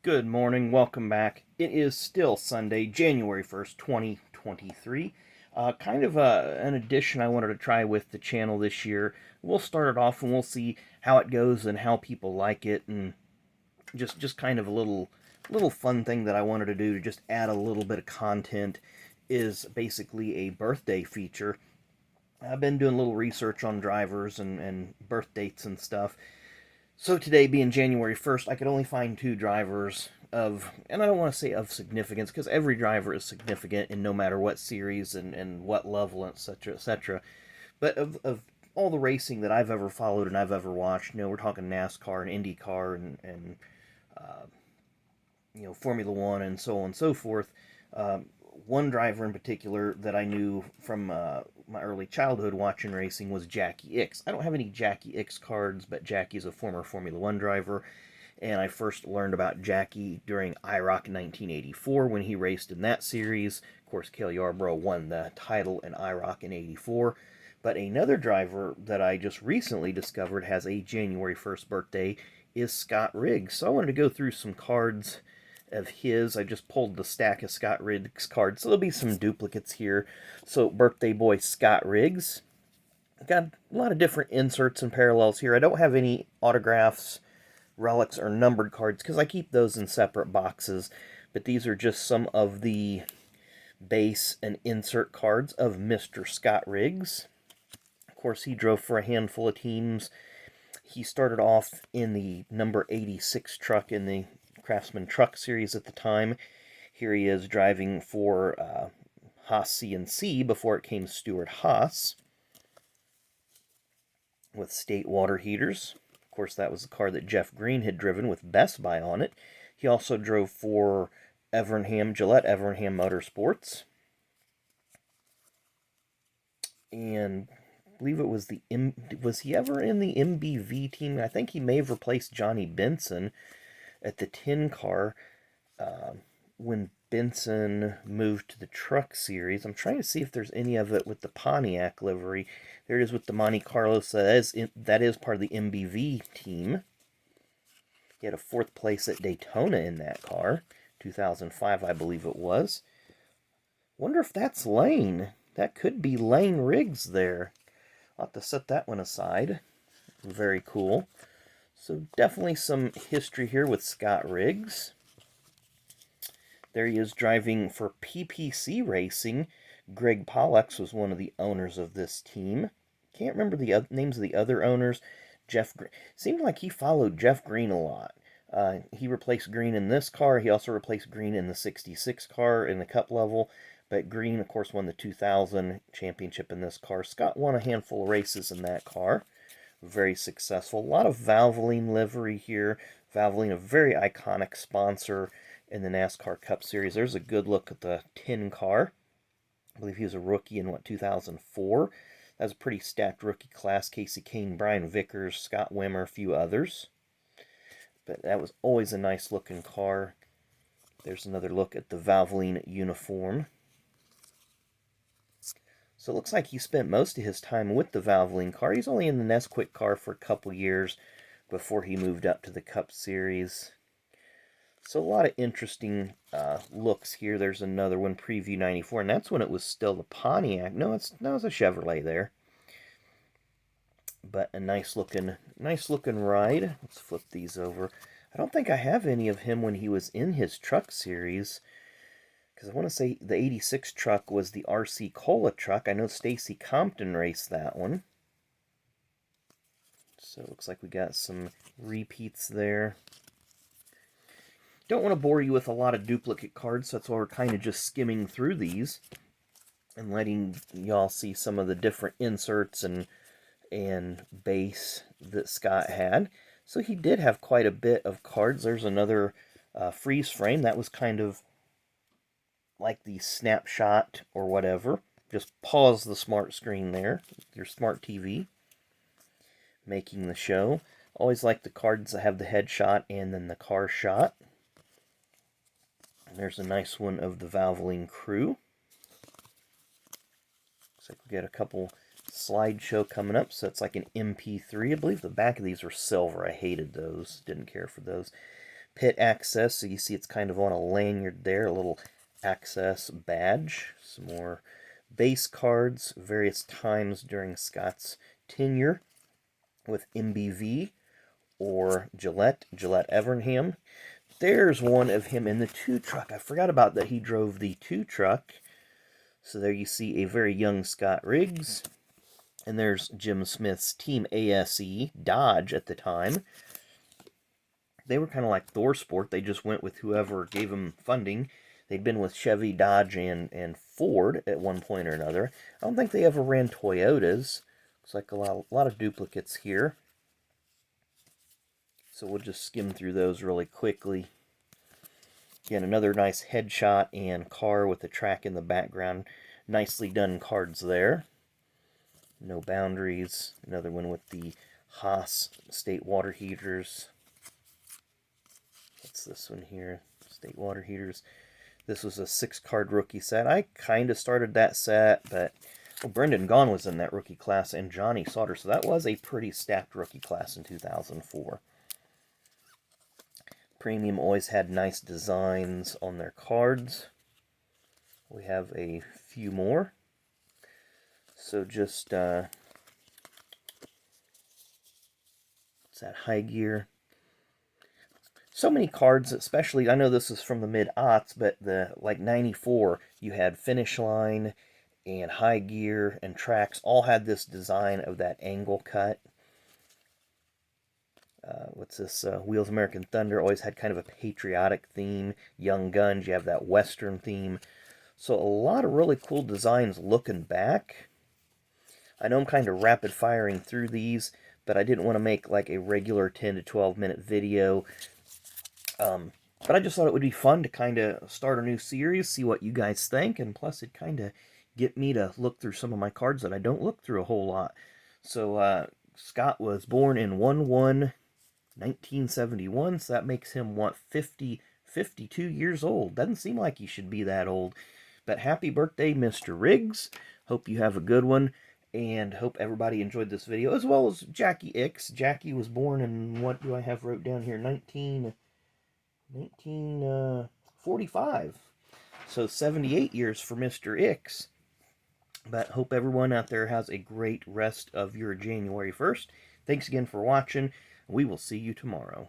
Good morning, welcome back. It is still Sunday, January 1st, 2023. An addition I wanted to try with the channel this year. We'll start it off and we'll see how it goes and how people like it, and just kind of a little fun thing that I wanted to do to just add a little bit of content is basically a birthday feature. I've been doing a little research on drivers and birth dates and stuff, so today being January 1st, I could only find two drivers of, and I don't want to say of significance, because every driver is significant in no matter what series and what level, etc., etc. But of all the racing that I've ever followed and I've ever watched, we're talking NASCAR and IndyCar and Formula One and so on and so forth. One driver in particular that I knew from my early childhood watching racing was Jackie Ickx. I don't have any Jackie Ickx cards, but Jackie's a former Formula One driver, and I first learned about Jackie during IROC 1984 when he raced in that series. Of course, Cale Yarborough won the title in IROC in '84. But another driver that I just recently discovered has a January 1st birthday is Scott Riggs. So I wanted to go through some cards of his. I just pulled the stack of Scott Riggs cards, so there'll be some duplicates here. So, birthday boy Scott Riggs. Got a lot of different inserts and parallels here. I don't have any autographs, relics, or numbered cards because I keep those in separate boxes. But these are just some of the base and insert cards of Mr. Scott Riggs. Of course, he drove for a handful of teams. He started off in the number 86 truck in the Craftsman Truck Series at the time. Here he is driving for Haas CNC before it came Stewart Haas with state water heaters. Of course, that was the car that Jeff Green had driven with Best Buy on it. He also drove for Gillette Evernham Motorsports. And I believe it was was he ever in the MBV team? I think he may have replaced Johnny Benson at the tin car when Benson moved to the truck series. I'm trying to see if there's any of it with the Pontiac livery. There it is with the Monte Carlo. So that is part of the MBV team. He had a fourth place at Daytona in that car, 2005, I believe it was. Wonder if that's Lane. That could be Lane Riggs there. I'll have to set that one aside. Very cool. So definitely some history here with Scott Riggs. There he is driving for PPC Racing. Greg Pollux was one of the owners of this team. Can't remember the names of the other owners. Jeff Green. Seemed like he followed Jeff Green a lot. He replaced Green in this car. He also replaced Green in the 66 car in the Cup level. But Green, of course, won the 2000 championship in this car. Scott won a handful of races in that car. Very successful. A lot of Valvoline livery here. Valvoline, a very iconic sponsor in the NASCAR Cup Series. There's a good look at the tin car. I believe he was a rookie in, 2004. That was a pretty stacked rookie class. Casey Kane, Brian Vickers, Scott Wimmer, a few others. But that was always a nice looking car. There's another look at the Valvoline uniform. So it looks like he spent most of his time with the Valvoline car. He's only in the Nesquik car for a couple years before he moved up to the Cup Series. So a lot of interesting looks here. There's another one, Preview 94, and that's when it was still the Pontiac. No, it's a Chevrolet there. But a nice looking ride. Let's flip these over. I don't think I have any of him when he was in his truck series, because I want to say the 86 truck was the RC Cola truck. I know Stacy Compton raced that one. So it looks like we got some repeats there. Don't want to bore you with a lot of duplicate cards, so that's why we're kind of just skimming through these and letting y'all see some of the different inserts and base that Scott had. So he did have quite a bit of cards. There's another freeze frame. That was kind of like the snapshot or whatever. Just pause the smart screen there, your smart TV, making the show. Always like the cards that have the headshot and then the car shot. And there's a nice one of the Valvoline crew. Looks like we got a couple slideshow coming up, so it's like an MP3. I believe the back of these were silver. I hated those, didn't care for those. pit access, so you see it's kind of on a lanyard there, a little access badge. Some more base cards, various times during Scott's tenure with MBV or Gillette Evernham. There's one of him in the 2 truck. I forgot about that he drove the 2 truck. So there you see a very young Scott Riggs. And there's Jim Smith's Team ASE, Dodge at the time. They were kind of like Thor Sport. They just went with whoever gave them funding. They'd been with Chevy, Dodge, and Ford at one point or another. I don't think they ever ran Toyotas. Looks like a lot of duplicates here. So we'll just skim through those really quickly. Again, another nice headshot and car with the track in the background. Nicely done cards there. No boundaries. Another one with the Haas State water heaters. What's this one here? State water heaters. This was a 6-card rookie set. I kind of started that set, but Brendan Gaughan was in that rookie class and Johnny Sauter, so that was a pretty stacked rookie class in 2004. Premium always had nice designs on their cards. We have a few more. So just, it's that high gear. So many cards, especially, I know this is from the mid-aughts, but like 94, you had Finish Line and High Gear and Tracks all had this design of that angle cut. What's this? Wheels American Thunder always had kind of a patriotic theme. Young Guns, you have that Western theme. So a lot of really cool designs looking back. I know I'm kind of rapid firing through these, but I didn't want to make like a regular 10 to 12 minute video. But I just thought it would be fun to kind of start a new series, see what you guys think, and plus it kind of get me to look through some of my cards that I don't look through a whole lot. So Scott was born in 1/1/1971, so that makes him, what, 52 years old. Doesn't seem like he should be that old. But happy birthday, Mr. Riggs. Hope you have a good one. And hope everybody enjoyed this video, as well as Jackie Ickes. Jackie was born in, what do I have wrote down here, 1945. So 78 years for Mr. Ickes. But hope everyone out there has a great rest of your January 1st. Thanks again for watching. We will see you tomorrow.